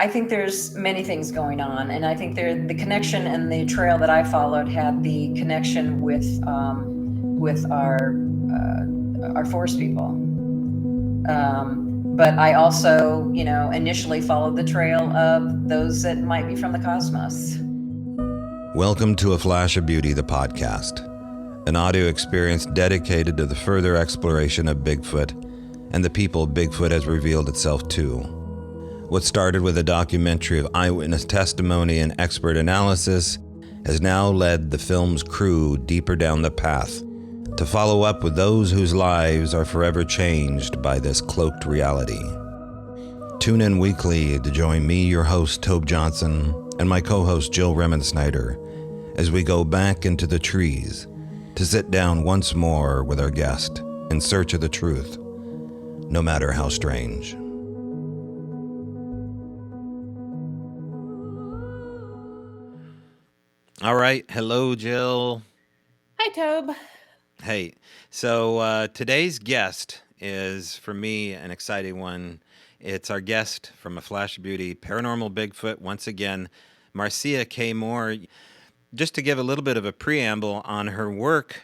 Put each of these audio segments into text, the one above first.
I think there's many things going on, and I think the connection and the trail that I followed had the connection with our forest people. But I also, initially followed the trail of those that might be from the cosmos. Welcome to A Flash of Beauty, the podcast, an audio experience dedicated to the further exploration of Bigfoot and the people Bigfoot has revealed itself to. What started with a documentary of eyewitness testimony and expert analysis has now led the film's crew deeper down the path to follow up with those whose lives are forever changed by this cloaked reality. Tune in weekly to join me, your host, Tobe Johnson, and my co-host, Jill Remensnyder, as we go back into the trees to sit down once more with our guest in search of the truth, no matter how strange. All right. Hello, Jill. Hi, Tobe. Hey. So today's guest is, for me, an exciting one. It's our guest from A Flash of Beauty, Paranormal Bigfoot, once again, Marcia K. Moore. Just to give a little bit of a preamble on her work,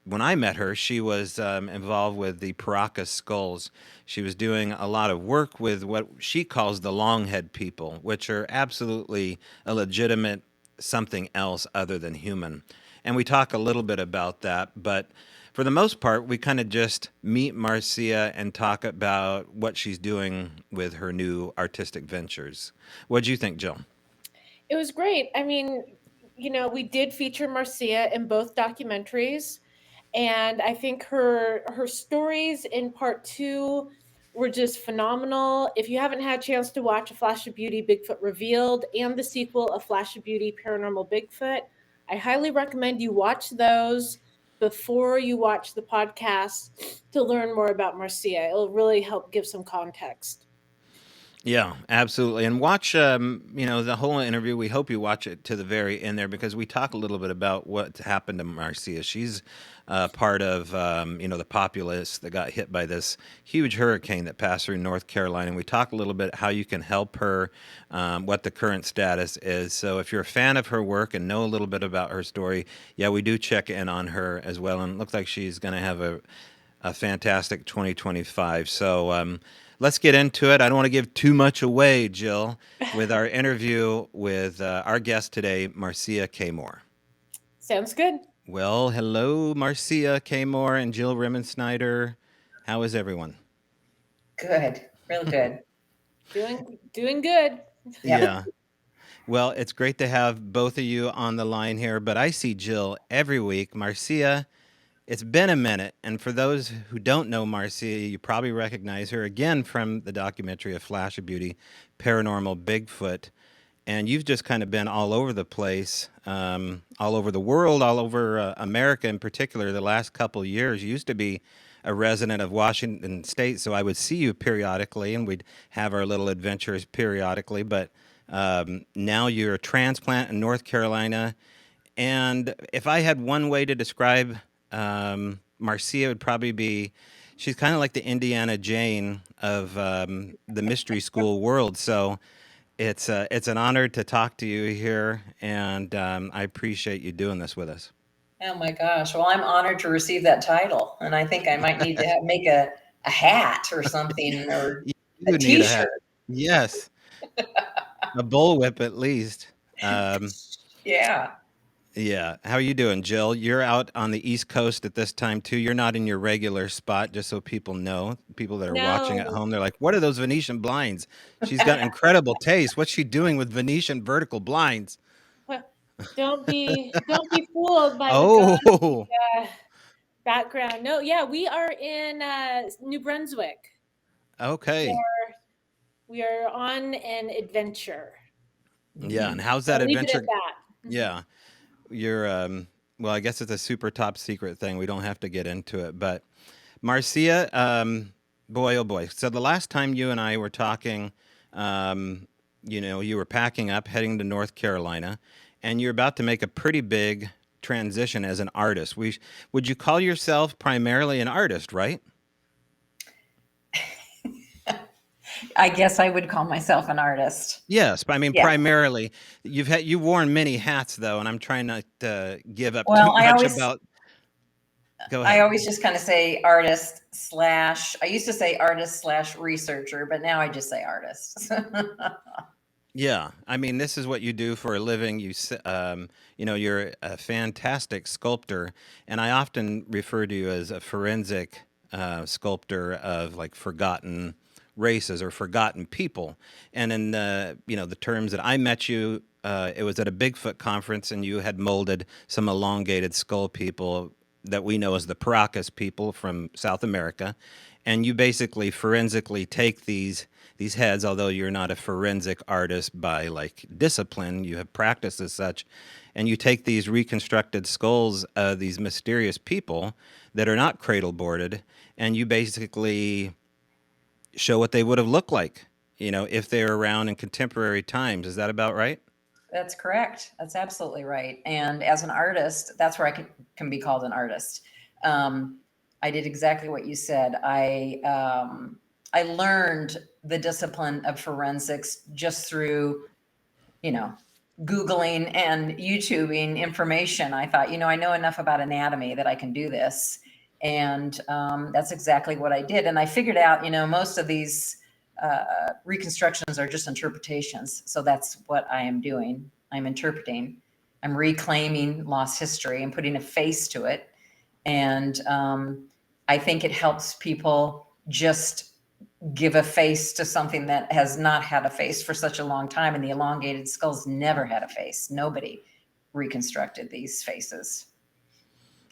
when I met her, she was involved with the Paracas skulls. She was doing a lot of work with what she calls the longhead people, which are absolutely a legitimate something else other than human. And we talk a little bit about that, but for the most part, we kind of just meet Marcia and talk about what she's doing with her new artistic ventures. What do you think, Jill? It was great. I mean, we did feature Marcia in both documentaries, and I think her stories in part 2 were just phenomenal. If you haven't had a chance to watch A Flash of Beauty, Bigfoot Revealed, and the sequel, A Flash of Beauty, Paranormal Bigfoot, I highly recommend you watch those before you watch the podcast to learn more about Marcia. It'll really help give some context. Yeah, absolutely. And watch, the whole interview. We hope you watch it to the very end there because we talk a little bit about what happened to Marcia. She's part of, the populace that got hit by this huge hurricane that passed through North Carolina. And we talk a little bit how you can help her, what the current status is. So if you're a fan of her work and know a little bit about her story, yeah, we do check in on her as well. And it looks like she's going to have a fantastic 2025. So, let's get into it. I don't want to give too much away, Jill, with our interview with our guest today, Marcia K. Moore. Sounds good. Well, hello, Marcia K. Moore and Jill Remensnyder. How is everyone? Good, real good. Doing good. Yeah. Well, it's great to have both of you on the line here, but I see Jill every week. Marcia, it's been a minute, and for those who don't know Marcia, you probably recognize her again from the documentary A Flash of Beauty, Paranormal Bigfoot, and you've just kind of been all over the place, all over the world, all over America in particular the last couple of years. You used to be a resident of Washington State, so I would see you periodically, and we'd have our little adventures periodically, but now you're a transplant in North Carolina, and if I had one way to describe Marcia, would probably be, she's kind of like the Indiana Jane of the mystery school world. So it's an honor to talk to you here, and I appreciate you doing this with us. Oh my gosh. Well, I'm honored to receive that title. And I think I might need to make a hat or something, or You a would need a t-shirt. hat. Yes, a bullwhip at least. Yeah. Yeah. How are you doing, Jill? You're out on the East Coast at this time too. You're not in your regular spot, just so people know. People that are watching at No. home, they're like, "What are those Venetian blinds? She's got incredible taste. What's she doing with Venetian vertical blinds?" Well, don't be fooled by the Oh, gauzy background. No, yeah, we are in New Brunswick. okay. We are on an adventure. Yeah. And how's that I'll leave it at adventure? that. Yeah. You're well, I guess it's a super top secret thing. We don't have to get into it, but Marcia, boy, oh boy. So the last time you and I were talking, you were packing up, heading to North Carolina, and you're about to make a pretty big transition as an artist. Would you call yourself primarily an artist, right? I guess I would call myself an artist. Yes, but I mean, Yeah. primarily, you've worn many hats though, and I'm trying not to give up too Well, much about. Go I ahead. always just kind of say artist slash, I used to say artist slash researcher, but now I just say artist. Yeah, I mean, this is what you do for a living. You know, you're a fantastic sculptor, and I often refer to you as a forensic sculptor of like forgotten races or forgotten people. And in the terms that I met you, it was at a Bigfoot conference, and you had molded some elongated skull people that we know as the Paracas people from South America, and you basically forensically take these heads, although you're not a forensic artist by like discipline, you have practiced as such, and you take these reconstructed skulls of these mysterious people that are not cradle boarded, and you basically show what they would have looked like, if they're around in contemporary times. Is that about right? That's correct. That's absolutely right. And as an artist, that's where can be called an artist. Um, I did exactly what you said. I learned the discipline of forensics just through, you know, Googling and YouTubing information. I thought, I know enough about anatomy that I can do this. And that's exactly what I did. And I figured out, most of these reconstructions are just interpretations. So that's what I am doing. I'm interpreting. I'm reclaiming lost history and putting a face to it. And I think it helps people just give a face to something that has not had a face for such a long time. And the elongated skulls never had a face. Nobody reconstructed these faces.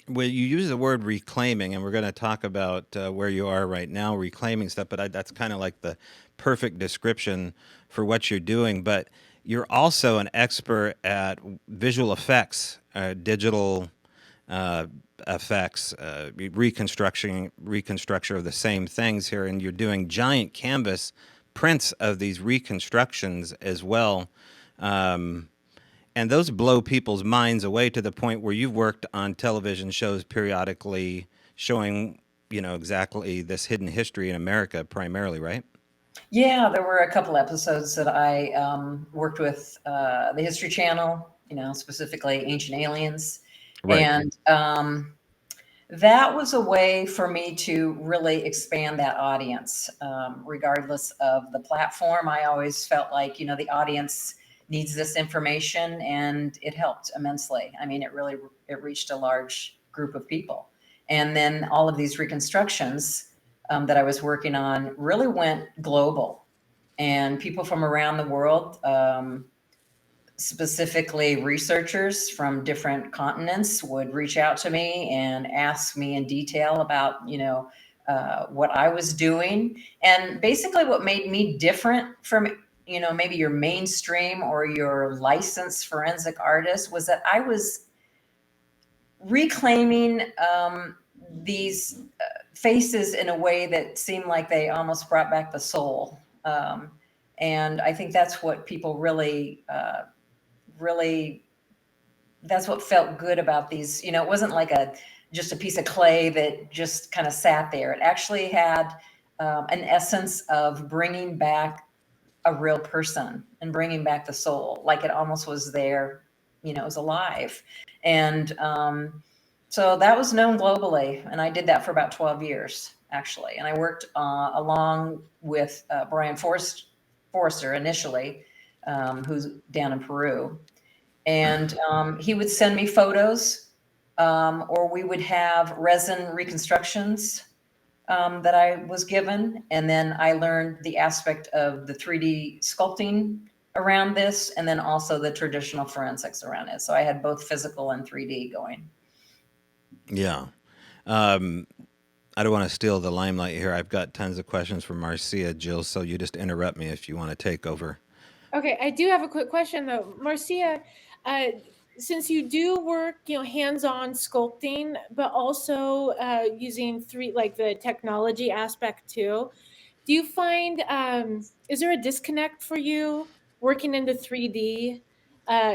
Well, you use the word reclaiming, and we're going to talk about where you are right now, reclaiming stuff. But that's kind of like the perfect description for what you're doing. But you're also an expert at visual effects, digital uh, effects, reconstruction of the same things here, and you're doing giant canvas prints of these reconstructions as well. Um, and those blow people's minds away to the point where you've worked on television shows periodically showing, exactly this hidden history in America primarily, right? Yeah, there were a couple episodes that I worked with the History Channel, specifically Ancient Aliens. Right. And that was a way for me to really expand that audience, regardless of the platform. I always felt like, the audience needs this information, and it helped immensely. I mean, it reached a large group of people. And then all of these reconstructions that I was working on really went global, and people from around the world, specifically researchers from different continents, would reach out to me and ask me in detail about, what I was doing. And basically what made me different from, maybe your mainstream or your licensed forensic artist was that I was reclaiming these faces in a way that seemed like they almost brought back the soul. And I think that's what people really, that's what felt good about these. It wasn't like just a piece of clay that just kind of sat there. It actually had an essence of bringing back a real person and bringing back the soul, like it almost was there, it was alive. And so that was known globally, and I did that for about 12 years actually. And I worked along with Brian Forrester initially, who's down in Peru. And he would send me photos, or we would have resin reconstructions that I was given. And then I learned the aspect of the 3D sculpting around this, and then also the traditional forensics around it. So I had both physical and 3D going. Yeah. Um, I don't want to steal the limelight here. I've got tons of questions for Marcia, Jill, so you just interrupt me if you want to take over. Okay, I do have a quick question though, Marcia. Uh, since you do work, hands-on sculpting, but also using the technology aspect too, do you find is there a disconnect for you working into 3D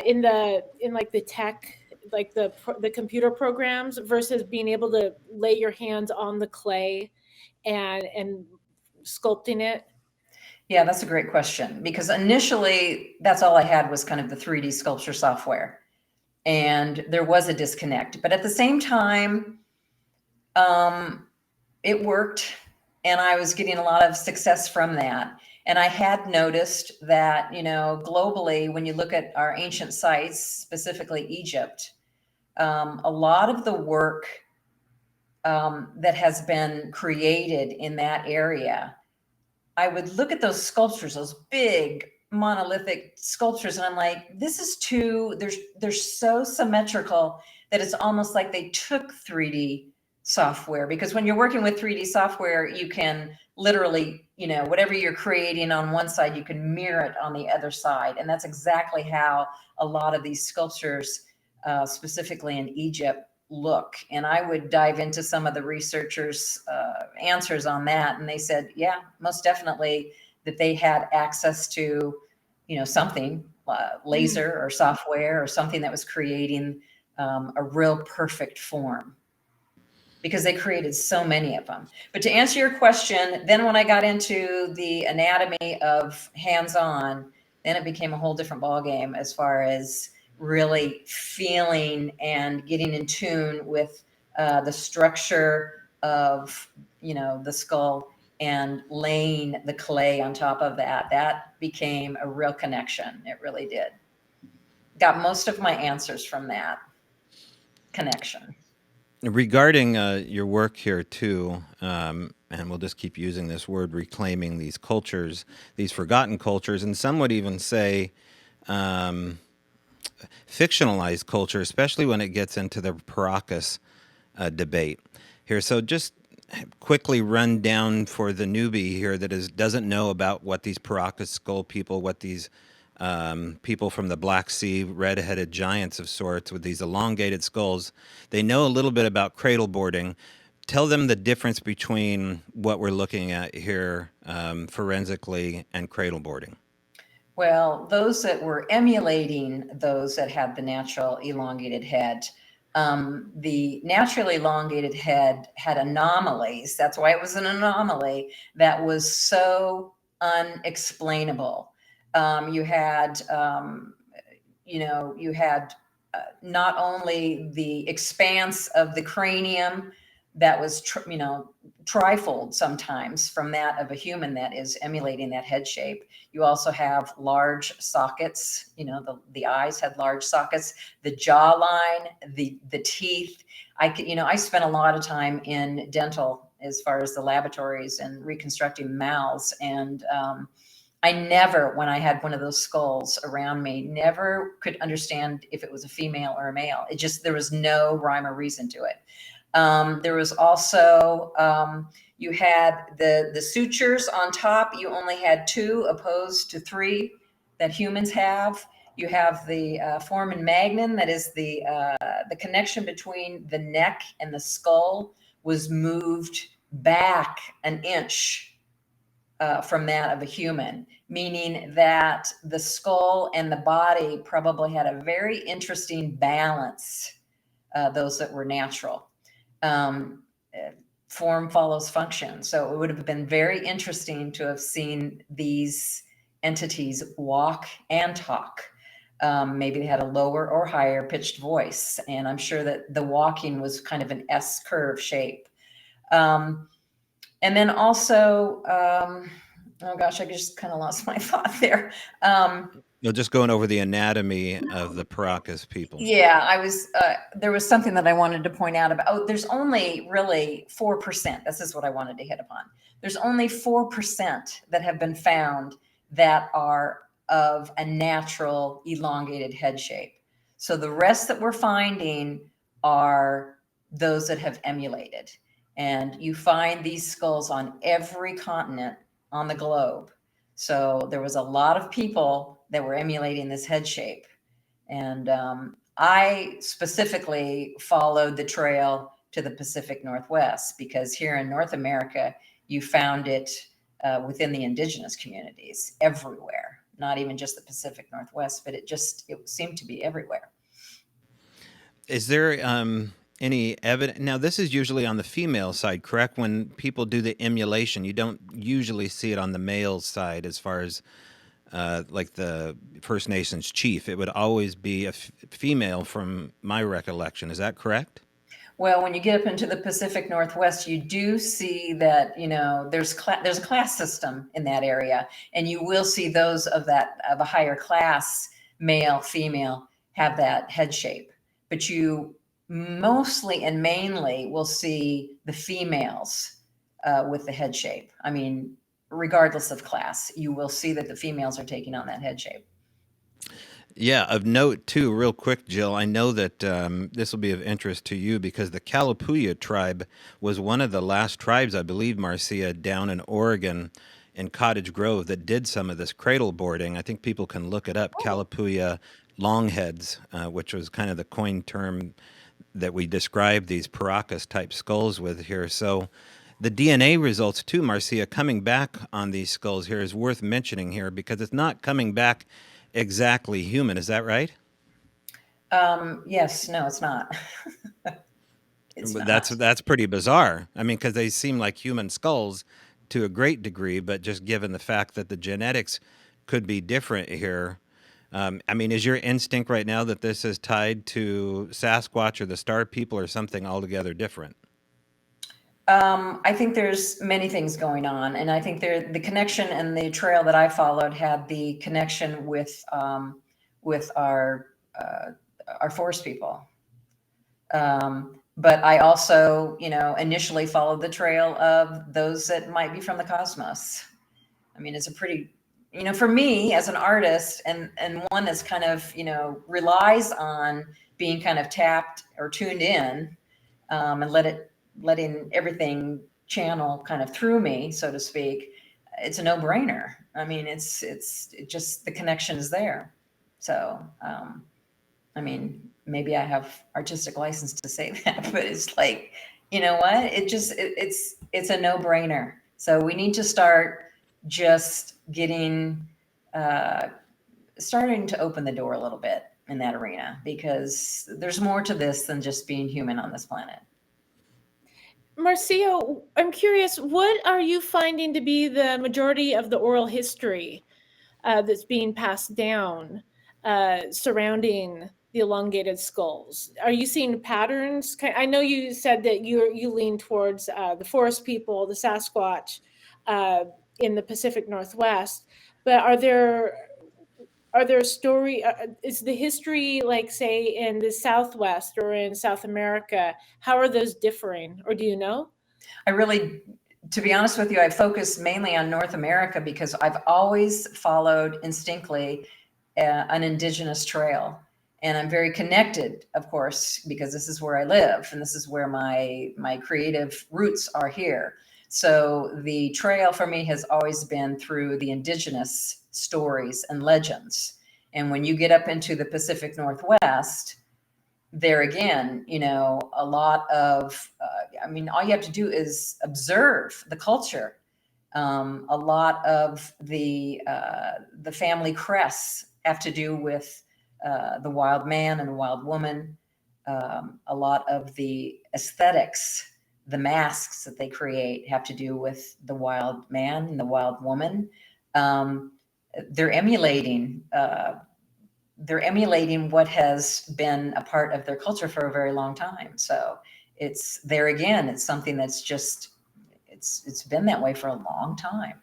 in like the tech, like the computer programs versus being able to lay your hands on the clay and sculpting it? Yeah, that's a great question, because initially that's all I had was kind of the 3D sculpture software, and there was a disconnect. But at the same time, it worked, and I was getting a lot of success from that. And I had noticed that, globally, when you look at our ancient sites, specifically Egypt, a lot of the work that has been created in that area, I would look at those sculptures, those big monolithic sculptures, and I'm like, this is too, they're so symmetrical that it's almost like they took 3D software, because when you're working with 3D software, you can literally, whatever you're creating on one side, you can mirror it on the other side. And that's exactly how a lot of these sculptures, specifically in Egypt, look. And I would dive into some of the researchers' answers on that, and they said, yeah, most definitely that they had access to, something, laser or software or something that was creating a real perfect form, because they created so many of them. But to answer your question, then when I got into the anatomy of hands-on, then it became a whole different ballgame as far as really feeling and getting in tune with the structure of, the skull, and laying the clay on top of that. That became a real connection. It really did. Got most of my answers from that connection. Regarding your work here too, and we'll just keep using this word, reclaiming these cultures, these forgotten cultures, and some would even say fictionalized culture, especially when it gets into the Paracas debate here. So just quickly run down for the newbie here that doesn't know about what these Paracas skull people, what these people from the Black Sea, red-headed giants of sorts with these elongated skulls. They know a little bit about cradle boarding. Tell them the difference between what we're looking at here forensically and cradle boarding. Well, those that were emulating those that had the natural elongated head, the naturally elongated head had anomalies. That's why it was an anomaly that was so unexplainable. You had, not only the expanse of the cranium that was, trifold sometimes from that of a human that is emulating that head shape. You also have large sockets. The eyes had large sockets, the jawline, the teeth. I spent a lot of time in dental as far as the laboratories and reconstructing mouths. And I never, when I had one of those skulls around me, never could understand if it was a female or a male. There was no rhyme or reason to it. There was also, you had the sutures on top. You only had 2 opposed to 3 that humans have. You have the foramen magnum, that is the connection between the neck and the skull was moved back an inch from that of a human, meaning that the skull and the body probably had a very interesting balance, those that were natural. Form follows function. So it would have been very interesting to have seen these entities walk and talk. Maybe they had a lower or higher pitched voice, and I'm sure that the walking was kind of an S curve shape. And then also, oh gosh, I just kind of lost my thought there. You're just going over the anatomy of the Paracas people. Yeah, there was something that I wanted to point out about, there's only really 4%. This is what I wanted to hit upon. There's only 4% that have been found that are of a natural elongated head shape. So the rest that we're finding are those that have emulated. And you find these skulls on every continent on the globe. So there was a lot of people that were emulating this head shape. And I specifically followed the trail to the Pacific Northwest, because here in North America, you found it within the indigenous communities everywhere, not even just the Pacific Northwest, but it seemed to be everywhere. Is there any evidence? Now, this is usually on the female side, correct? When people do the emulation, you don't usually see it on the male side as far as like the First Nations chief. It would always be a female from my recollection. Is that correct? Well, when you get up into the Pacific Northwest, you do see that, you know, there's a class system in that area, and you will see those of a higher class, male, female, have that head shape. But you mostly and mainly will see the females with the head shape. I mean, regardless of class, you will see that the females are taking on that head shape. Yeah, of note too, real quick, Jill, I know that this will be of interest to you because the Kalapuya tribe was one of the last tribes, I believe, Marcia, down in Oregon in Cottage Grove that did some of this cradle boarding. I think people can look it up, Kalapuya longheads, which was kind of the coined term that we describe these Paracas type skulls with here. So the DNA results too, Marcia, coming back on these skulls here is worth mentioning here because it's not coming back exactly human. Is that right? Yes, no, it's not. It's But not. that's pretty bizarre. I mean, because they seem like human skulls to a great degree, but just given the fact that the genetics could be different here. I mean, is your instinct right now that this is tied to Sasquatch or the Star People or something altogether different? I think there's many things going on, and I think the connection and the trail that I followed had the connection with our forest people. But I also, you know, initially followed the trail of those that might be from the cosmos. I mean, it's a pretty, you know, for me as an artist and one that's kind of, you know, relies on being kind of tapped or tuned in, and letting everything channel kind of through me, so to speak. It's a no-brainer. I mean, it just, the connection is there. So, I mean, maybe I have artistic license to say that, but it's like, you know what? It's a no-brainer. So we need to start just getting, starting to open the door a little bit in that arena, because there's more to this than just being human on this planet. Marcia, I'm curious, what are you finding to be the majority of the oral history that's being passed down surrounding the elongated skulls? Are you seeing patterns? I know you said that you lean towards the forest people, the Sasquatch in the Pacific Northwest, but are there story is the history, like say in the Southwest or in South America, how are those differing, or do you know? I really, to be honest with you, I focus mainly on North America because I've always followed instinctively an indigenous trail. And I'm very connected, of course, because this is where I live and this is where my creative roots are here. So the trail for me has always been through the indigenous stories and legends. And when you get up into the Pacific Northwest, there again, you know, a lot of, I mean, all you have to do is observe the culture. A lot of the family crests have to do with the wild man and the wild woman. A lot of the aesthetics, the masks that they create have to do with the wild man and the wild woman. They're emulating what has been a part of their culture for a very long time. So it's there again, it's something that's just, it's been that way for a long time.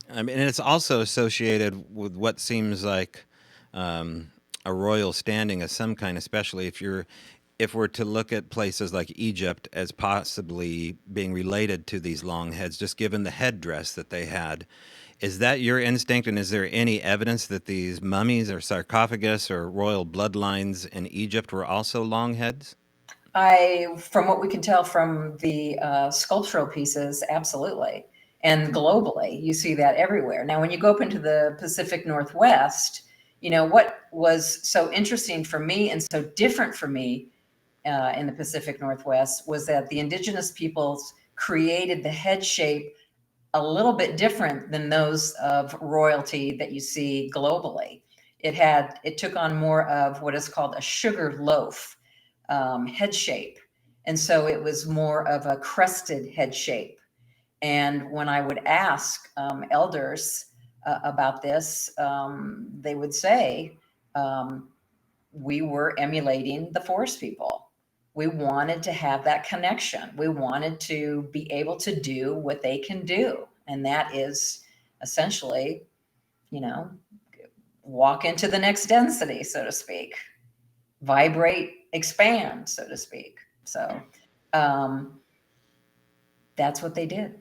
I mean, and it's also associated with what seems like a royal standing of some kind, especially if we're to look at places like Egypt as possibly being related to these long heads, just given the headdress that they had. Is that your instinct? And is there any evidence that these mummies or sarcophagus or royal bloodlines in Egypt were also long heads? From what we can tell from the sculptural pieces, absolutely. And globally, you see that everywhere. Now, when you go up into the Pacific Northwest, you know, what was so interesting for me and so different for me in the Pacific Northwest was that the indigenous peoples created the head shape a little bit different than those of royalty that you see globally. It took on more of what is called a sugar loaf. head shape. And so it was more of a crested head shape. And when I would ask elders about this, they would say, we were emulating the forest people. We wanted to have that connection. We wanted to be able to do what they can do. And that is essentially, walk into the next density, so to speak, vibrate, expand, so to speak. So that's what they did.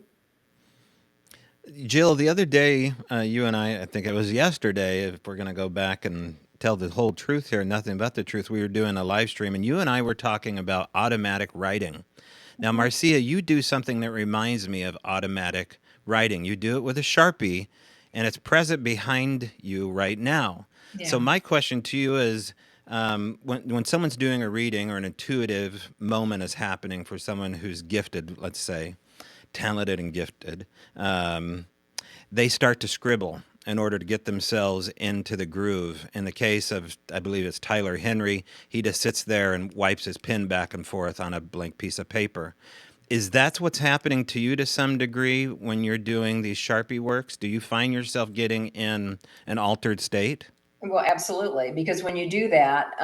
Jill, the other day, you and I think it was yesterday, if we're going to go back and tell the whole truth here, nothing but the truth, we were doing a live stream, and you and I were talking about automatic writing. Now, Marcia, you do something that reminds me of automatic writing. You do it with a Sharpie, and it's present behind you right now. Yeah. So my question to you is, when someone's doing a reading or an intuitive moment is happening for someone who's gifted, let's say, talented and gifted, they start to scribble in order to get themselves into the groove. In the case of, I believe it's Tyler Henry, he just sits there and wipes his pen back and forth on a blank piece of paper. Is that what's happening to you to some degree when you're doing these Sharpie works? Do you find yourself getting in an altered state? Well, absolutely, because when you do that,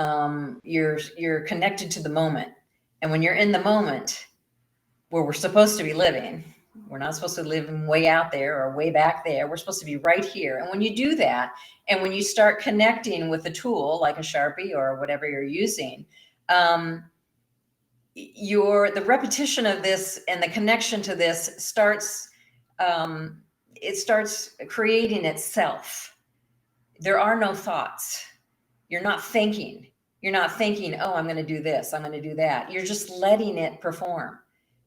you're connected to the moment, and when you're in the moment, where we're supposed to be living, we're not supposed to live way out there or way back there. We're supposed to be right here. And when you do that, and when you start connecting with a tool like a Sharpie or whatever you're using, the repetition of this and the connection to this starts, it starts creating itself. There are no thoughts. You're not thinking. You're not thinking, oh, I'm going to do this, I'm going to do that. You're just letting it perform,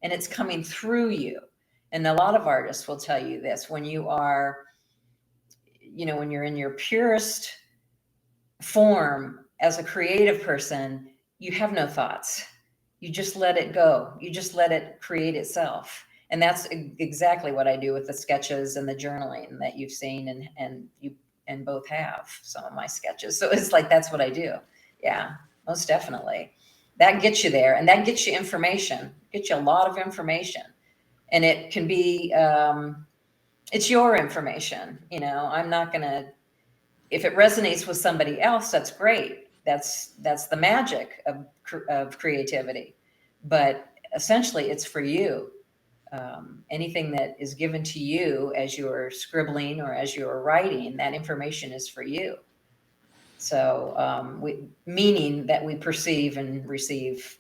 and it's coming through you. And a lot of artists will tell you this: when you are, when you're in your purest form as a creative person, you have no thoughts. You just let it go. You just let it create itself. And that's exactly what I do with the sketches and the journaling that you've seen, and you and both have some of my sketches. So it's like, that's what I do. Yeah, most definitely. That gets you there, and that gets you information, gets you a lot of information. And it can be, it's your information. I'm not going to, if it resonates with somebody else, that's great. That's the magic of creativity. But essentially it's for you. Anything that is given to you as you're scribbling or as you're writing, that information is for you. So meaning that we perceive and receive,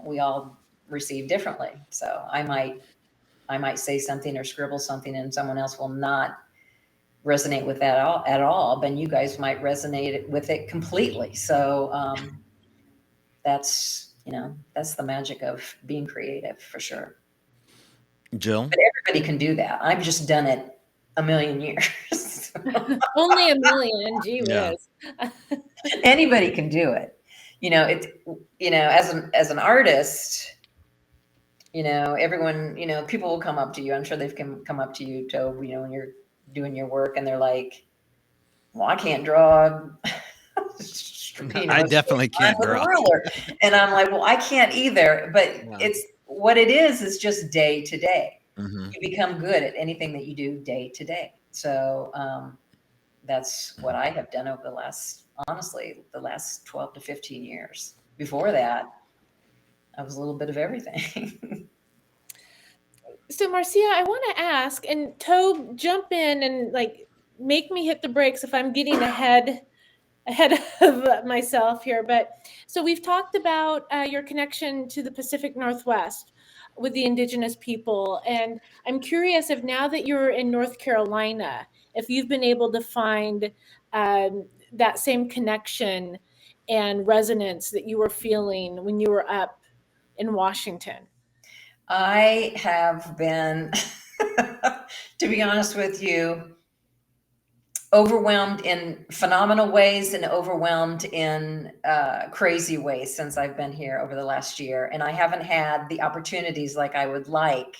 we all receive differently. So I might say something or scribble something, and someone else will not resonate with that at all, but you guys might resonate with it completely. So that's the magic of being creative, for sure. Jill? But everybody can do that. I've just done it a million years. Only a million, gee Yeah. whiz. Anybody can do it. As an artist, everyone, people will come up to you. I'm sure they've come up to you, Tobe, when you're doing your work, and they're like, well, I can't draw. I definitely can't with a draw. ruler. And I'm like, well, I can't either. But Yeah. it's what it is just day to day. Mm-hmm. You become good at anything that you do day to day. So that's what I have done over the last 12 to 15 years. Before that, I was a little bit of everything. So Marcia, I want to ask, and Tobe, jump in and make me hit the brakes if I'm getting ahead of myself here. But so we've talked about your connection to the Pacific Northwest with the indigenous people. And I'm curious if now that you're in North Carolina, if you've been able to find that same connection and resonance that you were feeling when you were up in Washington. I have been, to be honest with you, overwhelmed in phenomenal ways and overwhelmed in crazy ways since I've been here over the last year. And I haven't had the opportunities like I would like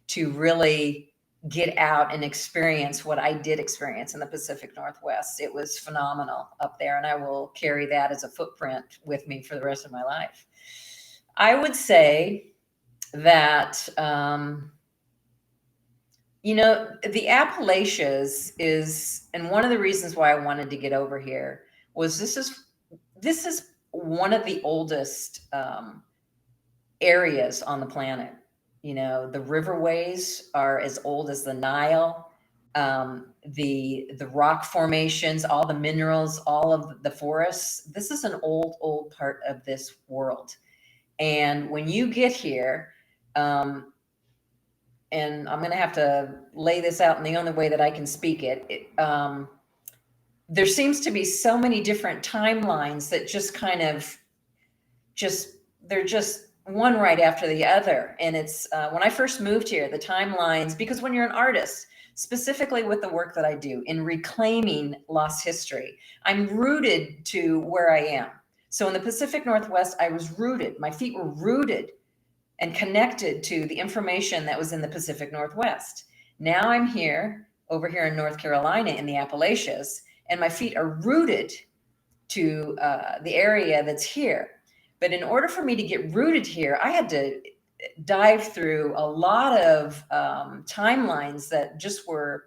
to really get out and experience what I did experience in the Pacific Northwest. It was phenomenal up there, and I will carry that as a footprint with me for the rest of my life. I would say that, the Appalachians is, and one of the reasons why I wanted to get over here was this is one of the oldest areas on the planet. The riverways are as old as the Nile. The rock formations, all the minerals, all of the forests. This is an old part of this world. And when you get here, and I'm going to have to lay this out in the only way that I can speak it, there seems to be so many different timelines that just kind of they're just one right after the other. And it's when I first moved here, the timelines, because when you're an artist, specifically with the work that I do in reclaiming lost history, I'm rooted to where I am. So in the Pacific Northwest, I was rooted, my feet were rooted and connected to the information that was in the Pacific Northwest. Now I'm here, over here in North Carolina in the Appalachians, and my feet are rooted to the area that's here. But in order for me to get rooted here, I had to dive through a lot of timelines that just were,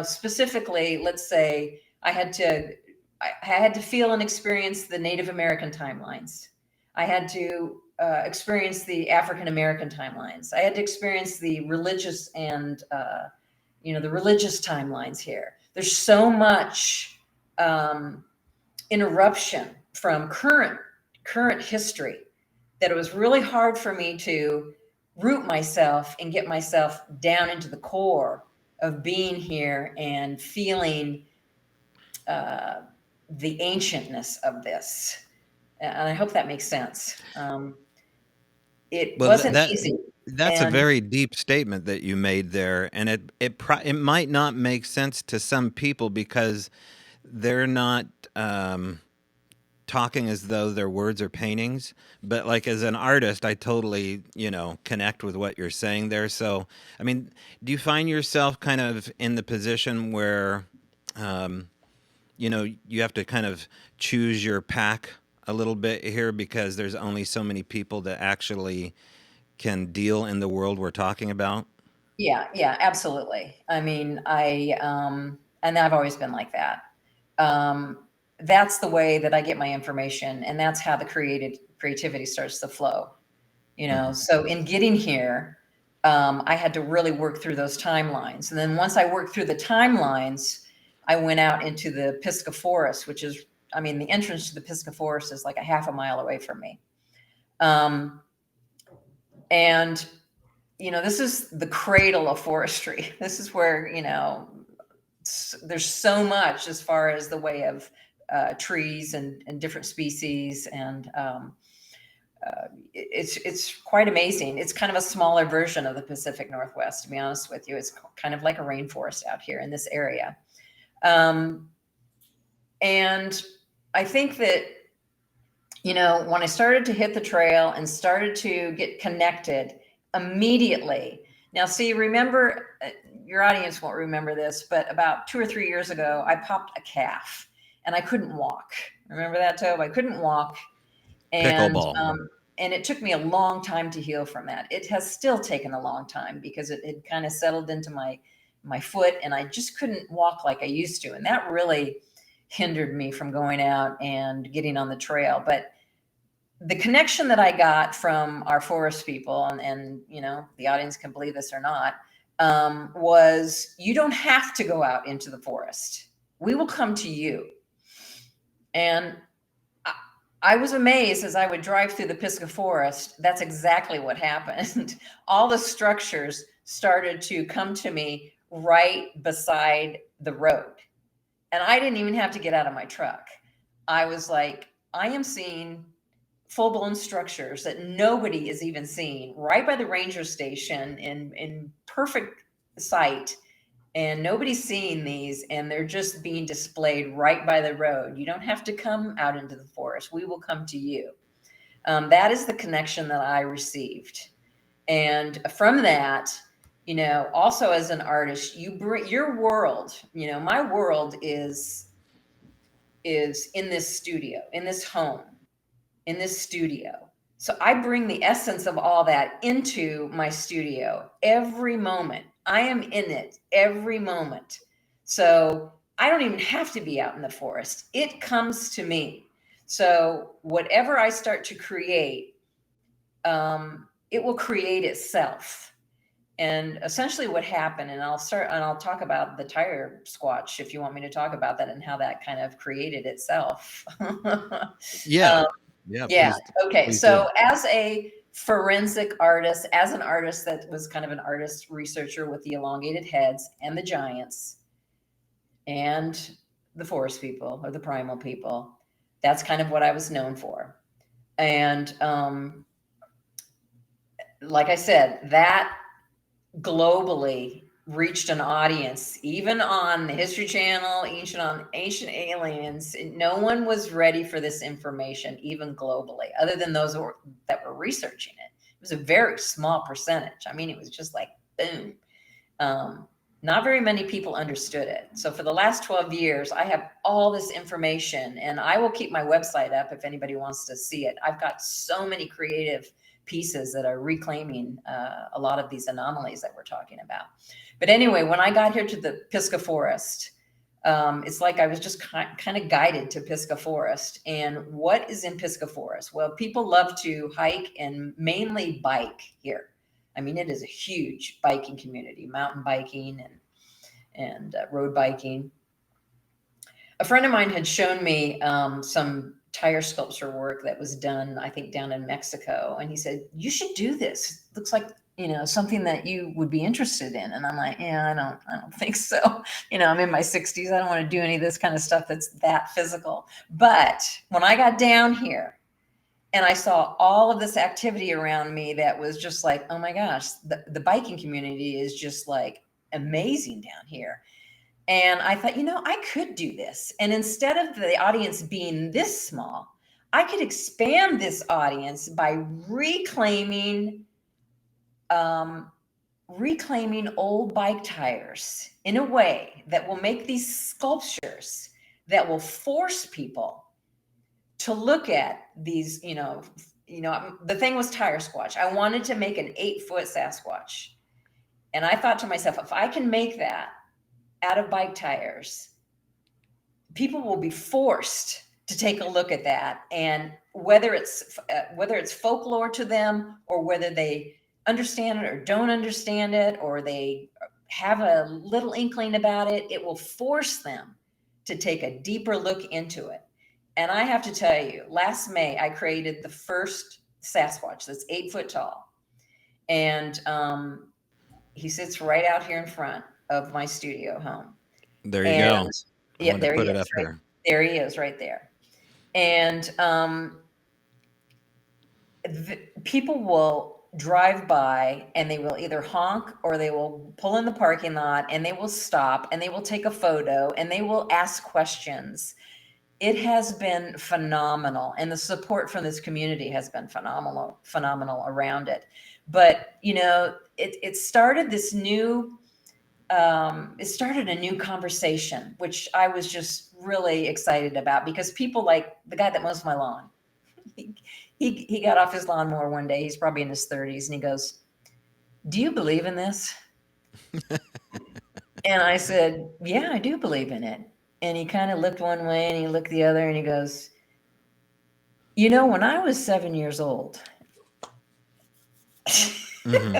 specifically, let's say I had to feel and experience the Native American timelines. I had to experience the African American timelines. I had to experience the religious and, the religious timelines here. There's so much interruption from current history that it was really hard for me to root myself and get myself down into the core of being here and feeling the ancientness of this. And I hope that makes sense. It Well, wasn't easy. that's a And very deep statement that you made there, and it might not make sense to some people because they're not talking as though their words are paintings. But like as an artist, I totally connect with what you're saying there. So, I mean, do you find yourself kind of in the position where you have to kind of choose your pack a little bit here because there's only so many people that actually can deal in the world we're talking about? yeah, absolutely. I mean, and I've always been like that. That's the way that I get my information, and that's how the creativity starts to flow. Hmm. So in getting here, I had to really work through those timelines. And then once I worked through the timelines, I went out into the Pisgah Forest, which is, the entrance to the Pisgah Forest is like a half a mile away from me. And, this is the cradle of forestry. This is where, there's so much as far as the way of trees and different species. And it's quite amazing. It's kind of a smaller version of the Pacific Northwest, to be honest with you. It's kind of like a rainforest out here in this area. And I think that, when I started to hit the trail and started to get connected immediately. Now, see, remember, your audience won't remember this, but about 2 or 3 years ago, I popped a calf and I couldn't walk. Remember that, Tobe? I couldn't walk. And Pickleball. and it took me a long time to heal from that. It has still taken a long time because it had kind of settled into my foot, and I just couldn't walk like I used to. And that really hindered me from going out and getting on the trail. But the connection that I got from our forest people, and the audience can believe this or not, was you don't have to go out into the forest. We will come to you. And I was amazed as I would drive through the Pisgah Forest. That's exactly what happened. All the structures started to come to me right beside the road. And I didn't even have to get out of my truck. I was like, I am seeing full-blown structures that nobody is even seeing right by the ranger station in perfect sight. And nobody's seeing these, and they're just being displayed right by the road. You don't have to come out into the forest. We will come to you. That is the connection that I received. And from that, also as an artist, you bring your world, my world is in this studio, in this home, in this studio. So I bring the essence of all that into my studio every moment. I am in it every moment. So I don't even have to be out in the forest. It comes to me. So whatever I start to create, it will create itself. And essentially what happened, and I'll talk about the Tiresquatch if you want me to talk about that and how that kind of created itself. Yeah. Um, Yeah. yeah. Okay. Please So do. as a forensic artist, as an artist that was kind of an artist researcher with the elongated heads and the giants and the forest people or the primal people, that's kind of what I was known for. And like I said, that globally reached an audience, even on the History Channel, Ancient Aliens. No one was ready for this information, even globally, other than those that were researching it. It was a very small percentage. I mean, it was just like boom. Not very many people understood it. So for the last 12 years, I have all this information, and I will keep my website up if anybody wants to see it. I've got so many creative pieces that are reclaiming a lot of these anomalies that we're talking about. But anyway, when I got here to the Pisgah Forest, it's like I was just kind of guided to Pisgah Forest. And what is in Pisgah Forest? Well, people love to hike and mainly bike here. I mean, it is a huge biking community, mountain biking and road biking. A friend of mine had shown me some tire sculpture work that was done, I think, down in Mexico. And he said, you should do this. Looks like, something that you would be interested in. And I'm like, yeah, I don't think so. I'm in my 60s. I don't want to do any of this kind of stuff that's that physical. But when I got down here, and I saw all of this activity around me that was just like, oh my gosh, the biking community is just like amazing down here. And I thought, I could do this. And instead of the audience being this small, I could expand this audience by reclaiming old bike tires in a way that will make these sculptures that will force people to look at these, the thing was Tiresquatch. I wanted to make an 8-foot Sasquatch. And I thought to myself, if I can make that out of bike tires, people will be forced to take a look at that. And whether it's folklore to them, or whether they understand it or don't understand it, or they have a little inkling about it, it will force them to take a deeper look into it. And I have to tell you, last May, I created the first Sasquatch that's 8 foot tall. And he sits right out here in front of my studio home. There you And go. yeah, there he is. Right, there he is right there. And people will drive by and they will either honk or they will pull in the parking lot and they will stop and they will take a photo and they will ask questions. It has been phenomenal, and the support from this community has been phenomenal around it. But it started this new it started a new conversation, which I was just really excited about, because people like the guy that mows my lawn, he got off his lawnmower one day. He's probably in his 30s, and he goes, "Do you believe in this?" And I said, "Yeah, I do believe in it." And he kind of looked one way and he looked the other, and he goes, when I was 7 years old, Mm-hmm.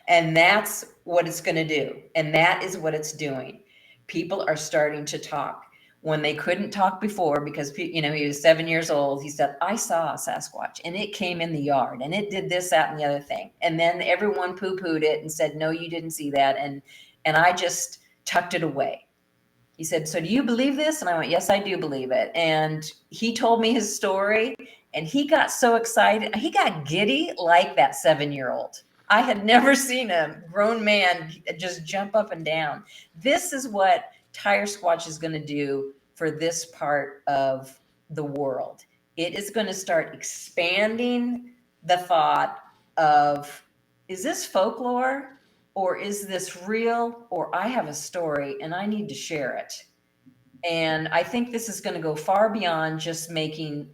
and that's what it's going to do. And that is what it's doing. People are starting to talk when they couldn't talk before, because, he was 7 years old. He said, I saw a Sasquatch and it came in the yard and it did this, that, and the other thing. And then everyone poo-pooed it and said, no, you didn't see that. And I just tucked it away. He said, so do you believe this? And I went, yes, I do believe it. And he told me his story, and he got so excited. He got giddy like that 7-year-old. I had never seen a grown man just jump up and down. This is what Tiresquatch is going to do for this part of the world. It is going to start expanding the thought of, is this folklore or is this real, or I have a story and I need to share it. And I think this is going to go far beyond just making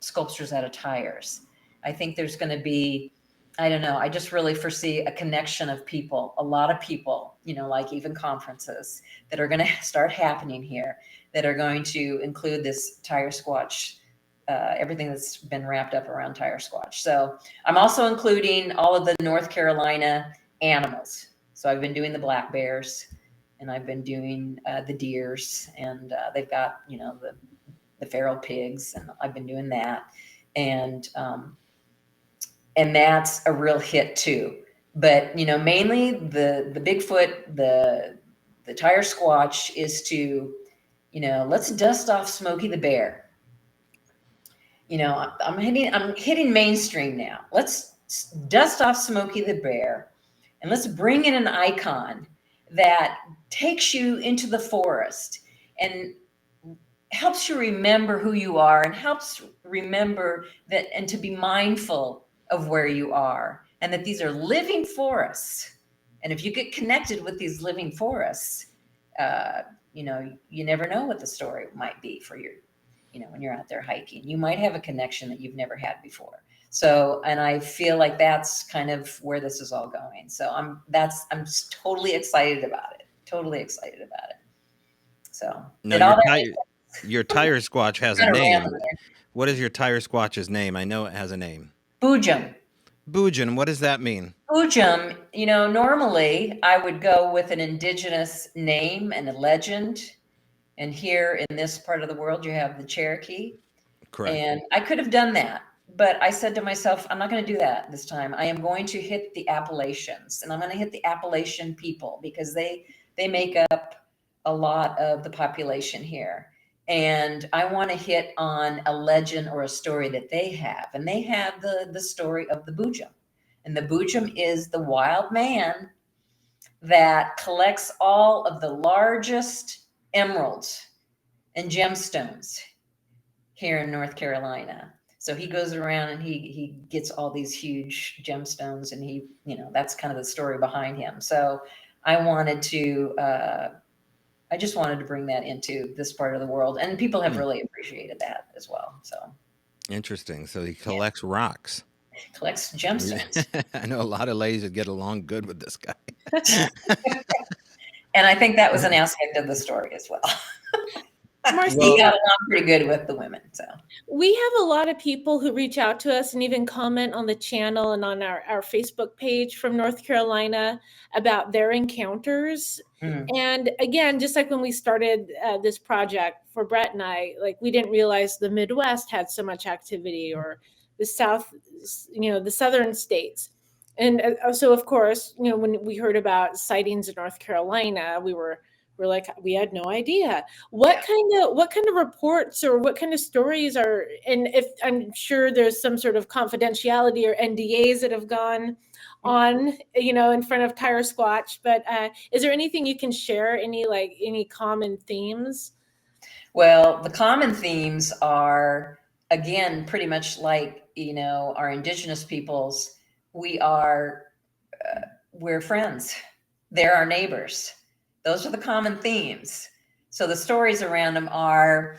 sculptures out of tires. I think there's going to be, I don't know, I just really foresee a connection of people, a lot of people, like even conferences that are going to start happening here that are going to include this Tiresquatch, everything that's been wrapped up around Tiresquatch. So I'm also including all of the North Carolina animals. So I've been doing the black bears, and I've been doing the deers, and they've got the feral pigs, and I've been doing that, and that's a real hit too. But mainly the Bigfoot, the Tiresquatch is to let's dust off Smokey the Bear. I'm hitting mainstream now. Let's dust off Smokey the Bear, and let's bring in an icon that takes you into the forest and helps you remember who you are, and helps remember that, and to be mindful of where you are, and that these are living forests. And if you get connected with these living forests, you never know what the story might be for your, when you're out there hiking. You might have a connection that you've never had before. So, and I feel like that's kind of where this is all going. So I'm totally excited about it. Totally excited about it. So now your Tiresquatch has a name. What is your Tiresquatch's name? I know it has a name. Boojum. Boojum, what does that mean? Boojum, normally I would go with an indigenous name and a legend. And here in this part of the world, you have the Cherokee. Correct. And I could have done that, but I said to myself, I'm not going to do that this time. I am going to hit the Appalachians, and I'm going to hit the Appalachian people, because they make up a lot of the population here. And I want to hit on a legend or a story that they have. And they have the story of the Boojum. And the Boojum is the wild man that collects all of the largest emeralds and gemstones here in North Carolina. So he goes around and he gets all these huge gemstones, and he, that's kind of the story behind him. So I just wanted to bring that into this part of the world, and people have really appreciated that as well. So interesting. So he collects rocks. Collects gemstones. I know a lot of ladies would get along good with this guy. And I think that was an aspect of the story as well. Marcia, he got along pretty good with the women. So we have a lot of people who reach out to us and even comment on the channel and on our Facebook page from North Carolina about their encounters. And again, just like when we started this project for Brett and I, like, we didn't realize the Midwest had so much activity, or the South, the southern states. And so, of course, when we heard about sightings in North Carolina, we're like, we had no idea what kind of reports or what kind of stories are, and if I'm sure there's some sort of confidentiality or NDAs that have gone on, in front of Tiresquatch, but is there anything you can share, any common themes? Well, the common themes are, again, pretty much like, our indigenous peoples. We're friends. They're our neighbors. Those are the common themes. So the stories around them are,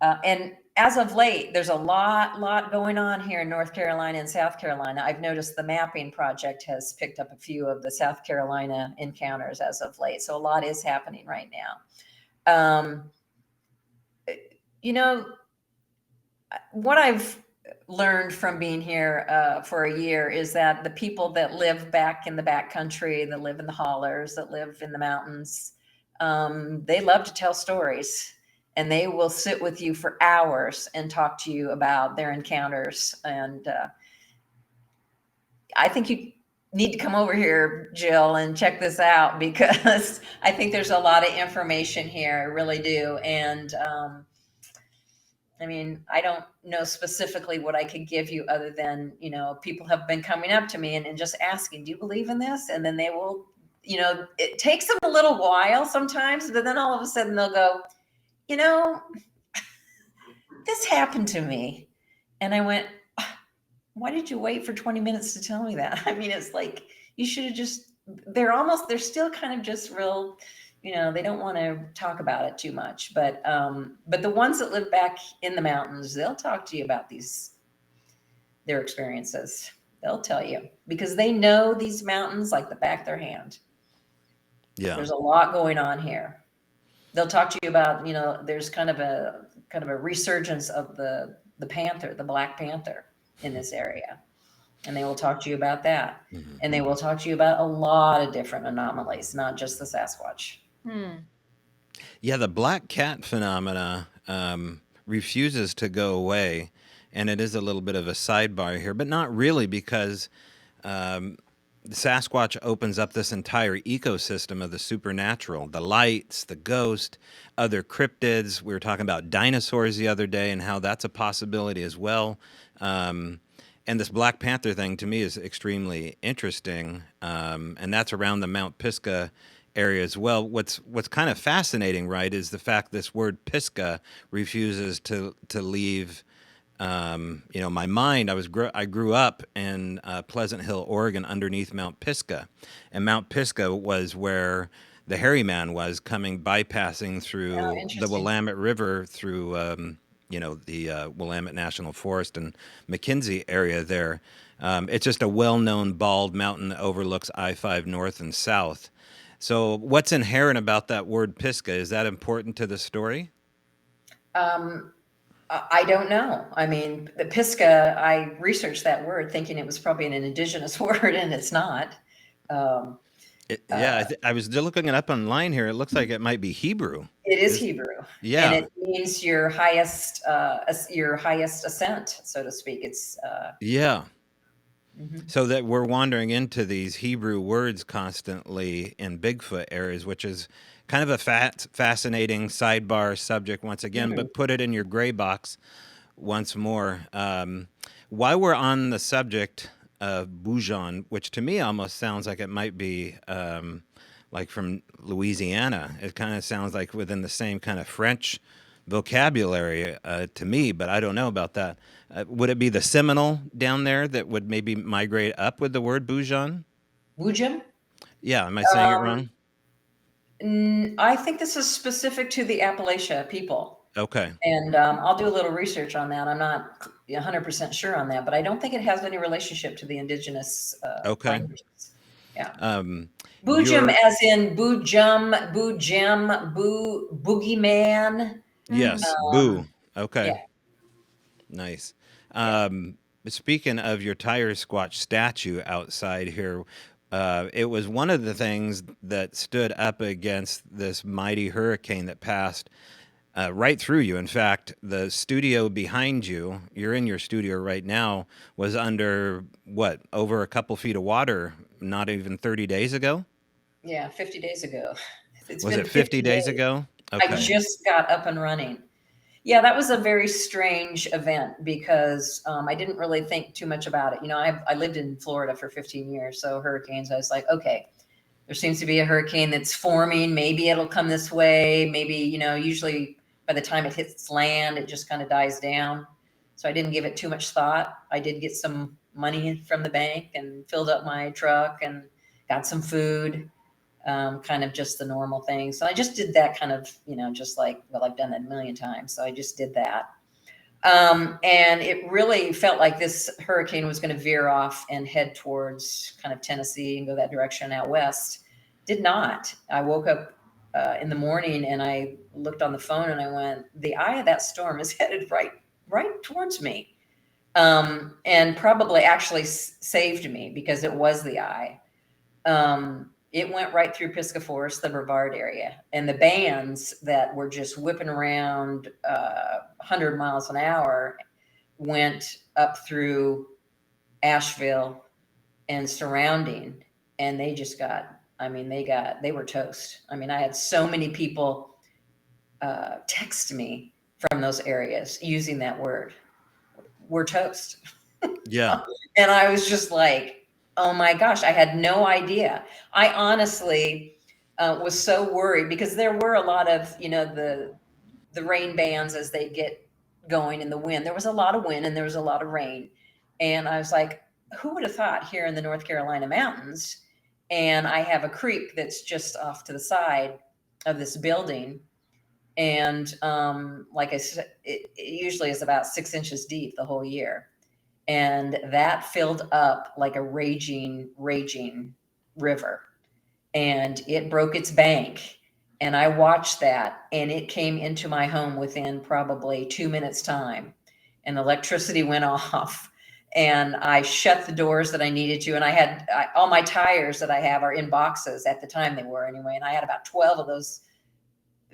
and as of late, there's a lot going on here in North Carolina and South Carolina. I've noticed the mapping project has picked up a few of the South Carolina encounters as of late. So a lot is happening right now. What I've learned from being here for a year is that the people that live back in the backcountry, that live in the hollers, that live in the mountains, they love to tell stories, and they will sit with you for hours and talk to you about their encounters. And I think you need to come over here, Jill, and check this out, because I think there's a lot of information here. I really do. And I don't know specifically what I could give you, other than, people have been coming up to me and just asking, do you believe in this? And then they will, it takes them a little while sometimes, but then all of a sudden they'll go, this happened to me. And I went, why did you wait for 20 minutes to tell me that? It's like, you should have just they're still kind of just real, they don't want to talk about it too much, but the ones that live back in the mountains, they'll talk to you about their experiences. They'll tell you because they know these mountains like the back of their hand. Yeah. There's a lot going on here. They'll talk to you about, there's kind of a resurgence of the panther, the Black Panther in this area. And they will talk to you about that. Mhm. And they will talk to you about a lot of different anomalies, not just the Sasquatch. Yeah, the black cat phenomena refuses to go away. And it is a little bit of a sidebar here, but not really, because the Sasquatch opens up this entire ecosystem of the supernatural, the lights, the ghost, other cryptids. We were talking about dinosaurs the other day and how that's a possibility as well. And this Black Panther thing to me is extremely interesting, and that's around the Mount Pisgah area as well. What's kind of fascinating, right, is the fact this word Pisgah refuses to leave. My mind. I grew up in Pleasant Hill, Oregon, underneath Mount Pisgah, and Mount Pisgah was where the hairy man was coming, bypassing through the Willamette River through the Willamette National Forest and McKinsey area there. It's just a well-known bald mountain that overlooks I-5 north and south. So what's inherent about that word Pisgah? Is that important to the story? I don't know. I mean, the Pisgah, I researched that word thinking it was probably an indigenous word, and it's not. I was looking it up online here. It looks like it might be Hebrew. It is Hebrew. Yeah. And it means your highest ascent, so to speak. It's yeah. So that we're wandering into these Hebrew words constantly in Bigfoot areas, which is kind of a fascinating sidebar subject once again, but put it in your gray box once more. While we're on the subject of Boujon, which to me almost sounds like it might be like from Louisiana. It kind of sounds like within the same kind of French vocabulary to me, but I don't know about that. Would it be the Seminole down there that would maybe migrate up with the word Boujon? Boujon? Yeah, am I saying it wrong? I think this is specific to the Appalachia people. Okay. And I'll do a little research on that. I'm not 100% sure on that, but I don't think it has any relationship to the indigenous languages. Yeah. Boojum as in boojum, boojum, boogeyman. Yes, boo. Okay. Yeah. Nice. Speaking of your Tiresquatch statue outside here, it was one of the things that stood up against this mighty hurricane that passed right through you. In fact, the studio behind you, you're in your studio right now, was under, over a couple feet of water not even 30 days ago? Yeah, 50 days ago. Was it 50 days ago? Okay. I just got up and running. Yeah, that was a very strange event because I didn't really think too much about it. I lived in Florida for 15 years, so hurricanes, I was like, okay, there seems to be a hurricane that's forming. Maybe it'll come this way. Maybe, usually by the time it hits land, it just kind of dies down. So I didn't give it too much thought. I did get some money from the bank and filled up my truck and got some food. Kind of just the normal thing. So I just did that kind of, just like, well, I've done that a million times. So I just did that. And it really felt like this hurricane was going to veer off and head towards kind of Tennessee and go that direction out west. Did not. I woke up in the morning and I looked on the phone and I went, the eye of that storm is headed right towards me. And probably actually saved me because it was the eye. It went right through Pisgah Forest, the Brevard area, and the bands that were just whipping around 100 miles an hour went up through Asheville and surrounding, and they just got, they were toast. I mean, I had so many people text me from those areas using that word. We're toast. Yeah. And I was just like, oh my gosh, I had no idea. I honestly was so worried because there were a lot of, the rain bands as they get going in the wind. There was a lot of wind and there was a lot of rain. And I was like, who would have thought here in the North Carolina mountains, and I have a creek that's just off to the side of this building. And like I said, it usually is about 6 inches deep the whole year. And that filled up like a raging river. And it broke its bank. And I watched that, and it came into my home within probably 2 minutes time. And electricity went off. And I shut the doors that I needed to. And all my tires that I have are in boxes at the time, they were anyway. And I had about 12 of those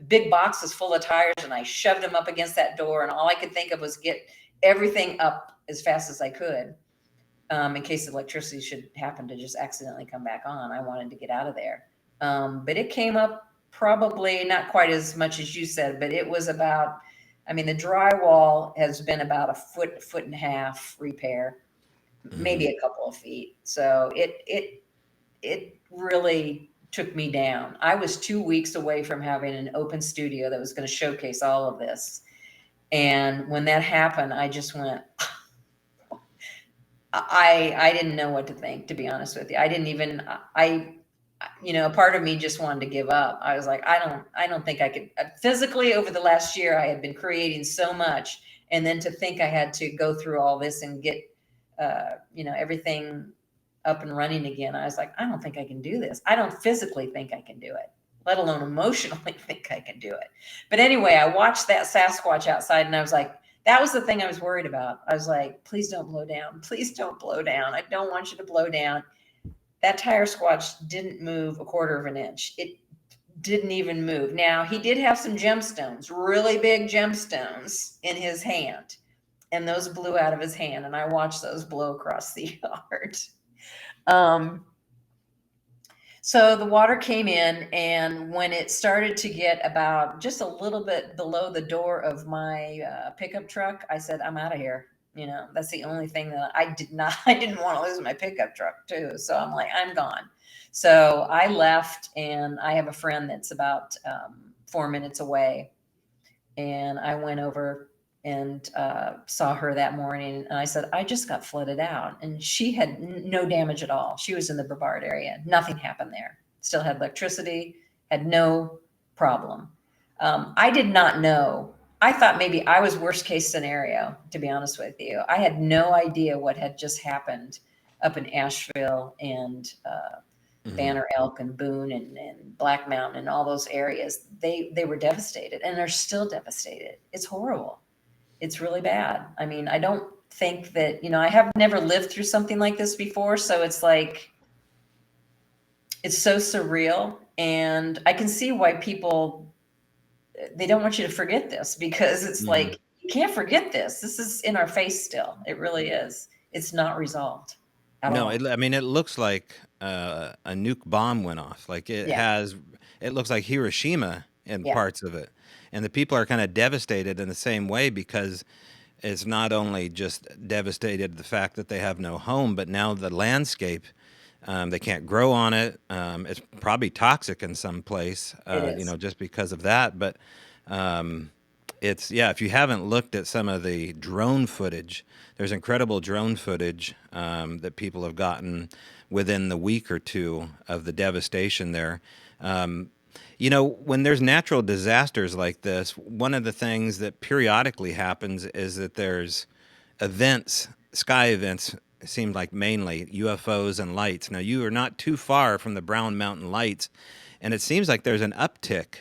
big boxes full of tires, and I shoved them up against that door. And all I could think of was get everything up as fast as I could, in case the electricity should happen to just accidentally come back on. I wanted to get out of there. But it came up probably not quite as much as you said, but it was about, I mean, the drywall has been about a foot and a half repair, maybe a couple of feet. So it really took me down. I was 2 weeks away from having an open studio that was going to showcase all of this. And when that happened, I just went, I didn't know what to think, to be honest with you. I didn't even, part of me just wanted to give up. I was like, I don't think I could physically. Over the last year, I had been creating so much. And then to think I had to go through all this and get, everything up and running again. I was like, I don't think I can do this. I don't physically think I can do it, let alone emotionally think I can do it. But anyway, I watched that Sasquatch outside, and I was like, that was the thing I was worried about. I was like, please don't blow down. Please don't blow down. I don't want you to blow down. That Tiresquatch didn't move a quarter of an inch. It didn't even move. Now, he did have some gemstones, really big gemstones in his hand, and those blew out of his hand, and I watched those blow across the yard. So the water came in, and when it started to get about just a little bit below the door of my pickup truck, I said, I'm out of here. That's the only thing that I didn't want to lose my pickup truck too. So I'm like, I'm gone. So I left, and I have a friend that's about 4 minutes away. And I went over and saw her that morning, and I said, I just got flooded out. And she had no damage at all. She was in the Brevard area. Nothing happened there. Still had electricity, had no problem. I did not know. I thought maybe I was worst case scenario, to be honest with you. I had no idea what had just happened up in Asheville and Banner Elk and Boone and Black Mountain and all those areas. They were devastated, and they're still devastated. It's horrible. It's really bad. I mean, I don't think that, I have never lived through something like this before. So it's like, it's so surreal. And I can see why people, they don't want you to forget this, because it's like, you can't forget this. This is in our face still. It really is. It's not resolved at all. I mean, it looks like a nuke bomb went off. Like it looks like Hiroshima in parts of it. And the people are kind of devastated in the same way, because it's not only just devastated the fact that they have no home, but now the landscape, they can't grow on it. It's probably toxic in some place, just because of that. But if you haven't looked at some of the drone footage, there's incredible drone footage that people have gotten within the week or two of the devastation there. When there's natural disasters like this, one of the things that periodically happens is that there's events, sky events, it seemed like mainly UFOs and lights. Now, you are not too far from the Brown Mountain Lights, and it seems like there's an uptick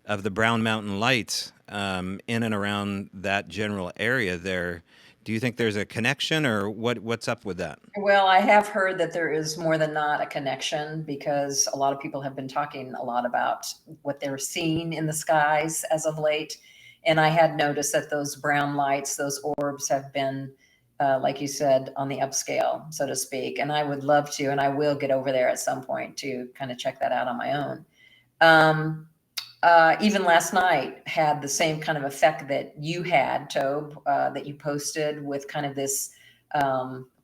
of the Brown Mountain Lights in and around that general area there. Do you think there's a connection, or what's up with that? Well, I have heard that there is more than not a connection, because a lot of people have been talking a lot about what they're seeing in the skies as of late. And I had noticed that those brown lights, those orbs, have been, like you said, on the upscale, so to speak. And I would love to, and I will get over there at some point to kind of check that out on my own. Even last night had the same kind of effect that you had, Tobe, that you posted, with kind of this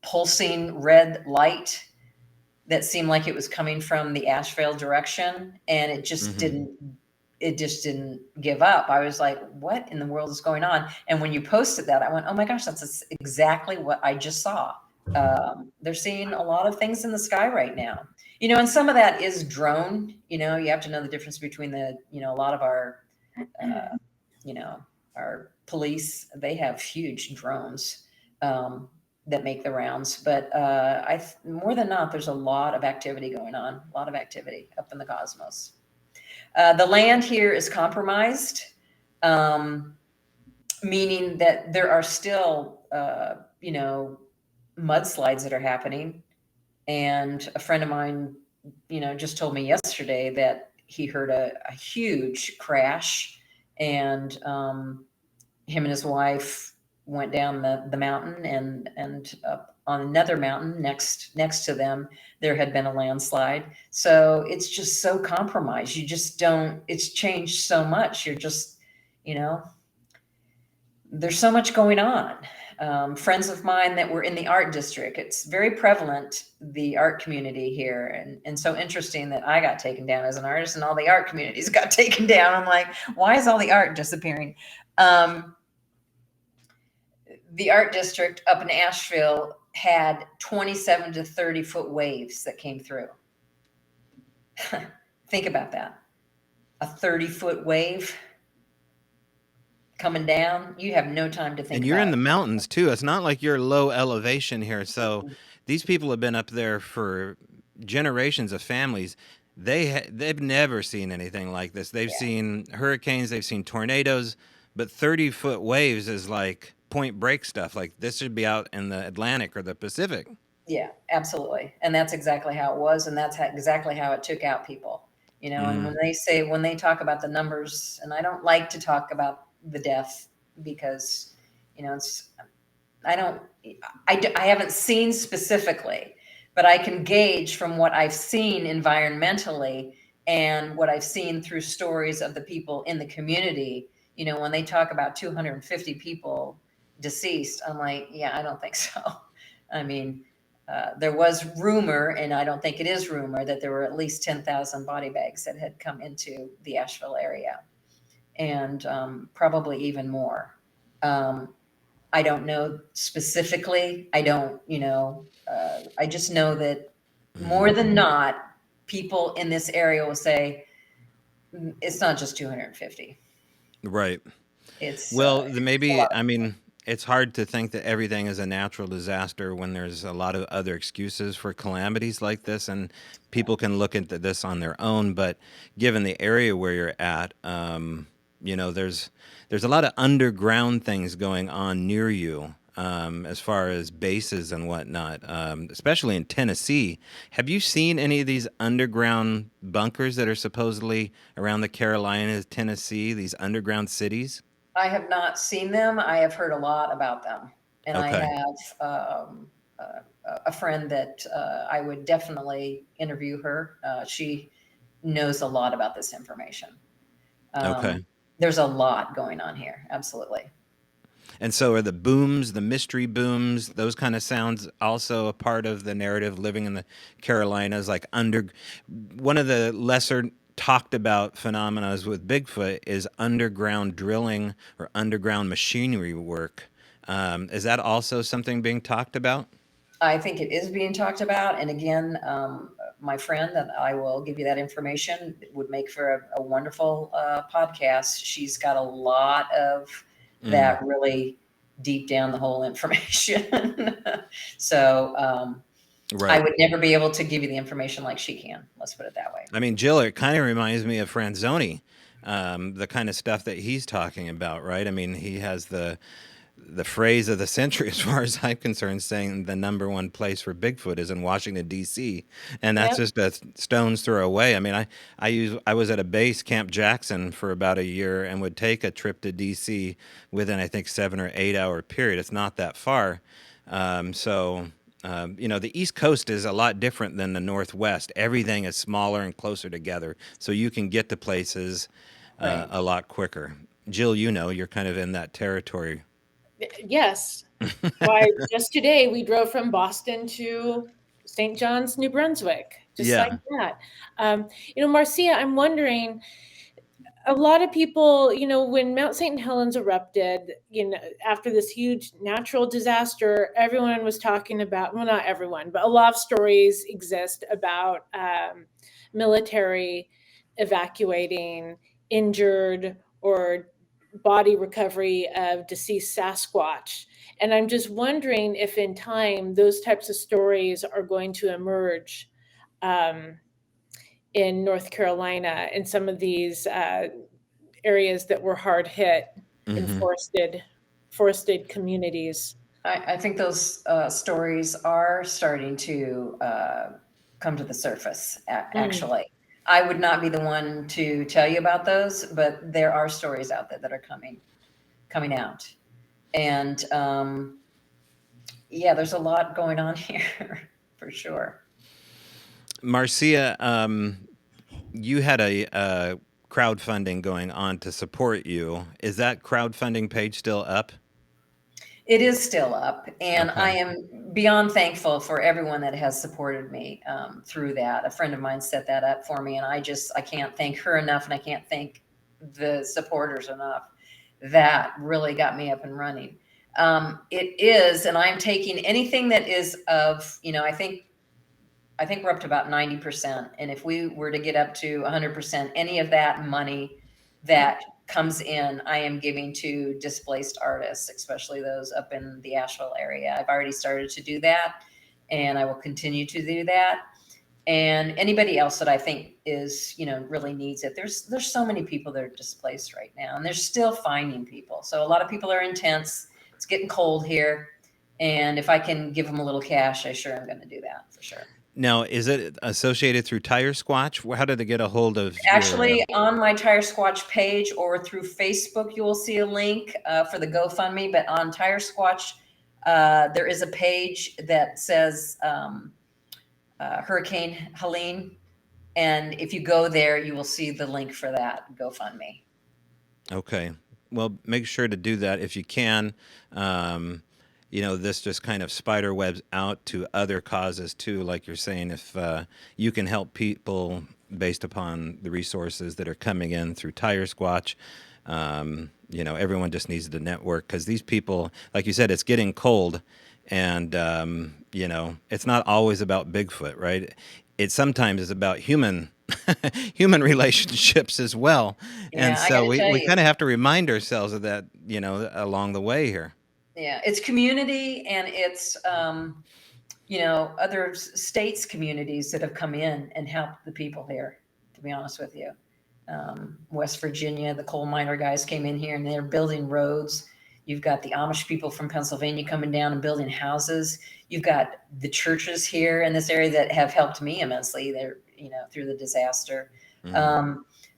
pulsing red light that seemed like it was coming from the Asheville direction, and it just didn't give up. I was like, what in the world is going on? And when you posted that, I went, oh my gosh, that's exactly what I just saw. They're seeing a lot of things in the sky right now. And some of that is drone. You have to know the difference between a lot of our, our police, they have huge drones that make the rounds. But more than not, there's a lot of activity going on, a lot of activity up in the cosmos. The land here is compromised, meaning that there are still, mudslides that are happening. And a friend of mine, just told me yesterday that he heard a huge crash, and him and his wife went down the mountain, and up on another mountain next to them, there had been a landslide. So it's just so compromised. You just don't. It's changed so much. You're just, there's so much going on. Friends of mine that were in the art district, it's very prevalent, the art community here. And so interesting that I got taken down as an artist and all the art communities got taken down. I'm like, why is all the art disappearing? The art district up in Asheville had 27 to 30 foot waves that came through. Think about that. A 30-foot wave coming down, you have no time to think And you're about in it. the mountains too. It's not like you're low elevation here. So these people have been up there for generations of families. They've never seen anything like this. They've seen hurricanes, they've seen tornadoes, but 30-foot waves is like Point Break stuff. Like this should be out in the Atlantic or the Pacific. Yeah, absolutely. And that's exactly how it was. And that's exactly how it took out people. And when they talk about the numbers, and I don't like to talk about the death because, I haven't seen specifically, but I can gauge from what I've seen environmentally and what I've seen through stories of the people in the community. When they talk about 250 people deceased, I'm like, yeah, I don't think so. I mean, there was rumor, and I don't think it is rumor, that there were at least 10,000 body bags that had come into the Asheville area, and probably even more. I don't know specifically. I don't, I just know that more than not, people in this area will say it's not just 250. Right. It's Well, a lot. I mean, it's hard to think that everything is a natural disaster when there's a lot of other excuses for calamities like this, and people can look into this on their own. But given the area where you're at, there's a lot of underground things going on near you, as far as bases and whatnot, especially in Tennessee. Have you seen any of these underground bunkers that are supposedly around the Carolinas, Tennessee, these underground cities? I have not seen them. I have heard a lot about them, and I Okay. have a friend that I would definitely interview her. She knows a lot about this information. Okay. There's a lot going on here. Absolutely. And so are the booms, the mystery booms, those kind of sounds also a part of the narrative living in the Carolinas, like one of the lesser talked about phenomena with Bigfoot is underground drilling or underground machinery work. Is that also something being talked about? I think it is being talked about. And again, my friend, that I will give you that information, would make for a wonderful podcast. She's got a lot of that really deep down the whole information. So I Right. would never be able to give you the information like she can. Let's put it that way. I mean, Jill, it kind of reminds me of Franzoni, the kind of stuff that he's talking about, right? I mean, he has the phrase of the century, as far as I'm concerned, saying the number one place for Bigfoot is in Washington D.C., and that's Yep. just a stone's throw away. I mean, I was at a base, Camp Jackson, for about a year, and would take a trip to D.C. within, I think, 7 or 8 hour period. It's not that far. The East Coast is a lot different than the Northwest. Everything is smaller and closer together, so you can get to places Right. a lot quicker. Jill, you're kind of in that territory. Yes. Why, just today we drove from Boston to St. John's, New Brunswick, just like Yeah. that. Marcia, I'm wondering, a lot of people, when Mount St. Helens erupted, after this huge natural disaster, everyone was talking about, well, not everyone, but a lot of stories exist about military evacuating injured or body recovery of deceased Sasquatch. And I'm just wondering if in time those types of stories are going to emerge in North Carolina and some of these areas that were hard hit in forested communities. I think those stories are starting to come to the surface, actually. I would not be the one to tell you about those, but there are stories out there that are coming out. And yeah, there's a lot going on here for sure. Marcia, you had a crowdfunding going on to support you. Is that crowdfunding page still up? It is still up, and Okay. I am beyond thankful for everyone that has supported me through that. A friend of mine set that up for me, and I can't thank her enough, and I can't thank the supporters enough. That really got me up and running. It is, and I'm taking anything that is of, I think we're up to about 90%. And if we were to get up to 100%, any of that money that comes in, I am giving to displaced artists, especially those up in the Asheville area. I've already started to do that, and I will continue to do that. And anybody else that I think is, really needs it. There's so many people that are displaced right now, and they're still finding people. So a lot of people are intense. It's getting cold here. And if I can give them a little cash, I sure am going to do that for sure. Now, is it associated through Tiresquatch? How did they get a hold of Actually, on my Tiresquatch page or through Facebook, you will see a link for the GoFundMe. But on Tiresquatch, there is a page that says Hurricane Helene. And if you go there, you will see the link for that GoFundMe. Okay. Well, make sure to do that if you can. This just kind of spider webs out to other causes too. Like you're saying, if you can help people based upon the resources that are coming in through Tiresquatch, everyone just needs to network because these people, like you said, it's getting cold, and it's not always about Bigfoot, right? It sometimes is about human relationships as well. Yeah, And I so got to tell we you. kind of have to remind ourselves of that, along the way here. Yeah, it's community, and it's other states communities that have come in and helped the people here, to be honest with you. West Virginia, the coal miner guys came in here and they're building roads. You've got the Amish people from Pennsylvania coming down and building houses. You've got the churches here in this area that have helped me immensely. They're, through the disaster.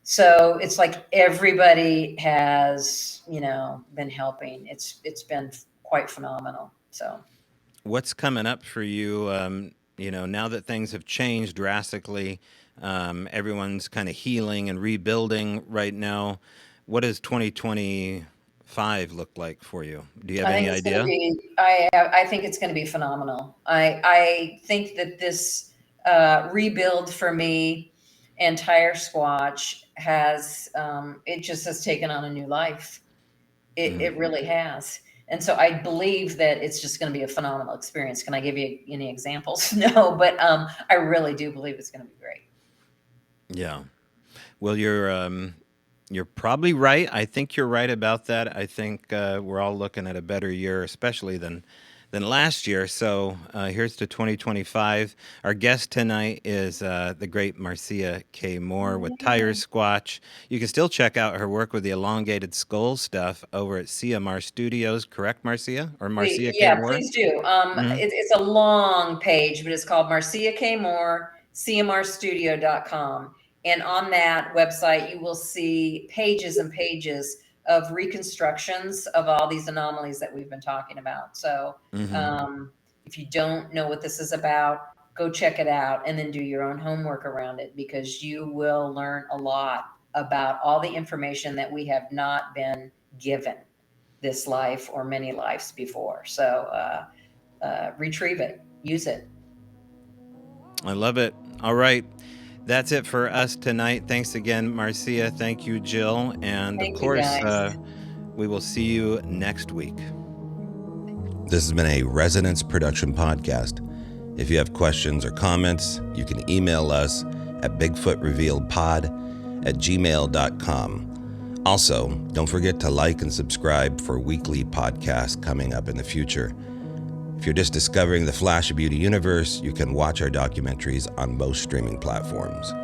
So it's like everybody has, been helping. It's been quite phenomenal. So What's coming up for you? Now that things have changed drastically, everyone's kind of healing and rebuilding right now. What does 2025 look like for you? Do you have any idea? I think it's going to be phenomenal. I think that this rebuild for me and Tiresquatch it just has taken on a new life. It really has. And so I believe that it's just going to be a phenomenal experience. Can I give you any examples? No, but I really do believe it's going to be great. Yeah. Well, you're probably right. I think you're right about that. I think we're all looking at a better year, especially than last year. So here's to 2025. Our guest tonight is the great Marcia K. Moore with Tiresquatch. You can still check out her work with the elongated skull stuff over at CMR Studios. Correct, Marcia? Or Marcia K. Moore? Please do. It's a long page, but it's called Marcia K. Moore, cmrstudio.com. And on that website, you will see pages and pages of reconstructions of all these anomalies that we've been talking about. So if you don't know what this is about, go check it out and then do your own homework around it, because you will learn a lot about all the information that we have not been given this life or many lives before. So retrieve it, use it. I love it. All right. That's it for us tonight. Thanks again, Marcia. Thank you, Jill. And Thank of you, course, guys. we will see you next week. This has been a Resonance Production podcast. If you have questions or comments, you can email us at bigfootrevealedpod@gmail.com. Also, don't forget to like and subscribe for weekly podcasts coming up in the future. If you're just discovering the Flash of Beauty universe, you can watch our documentaries on most streaming platforms.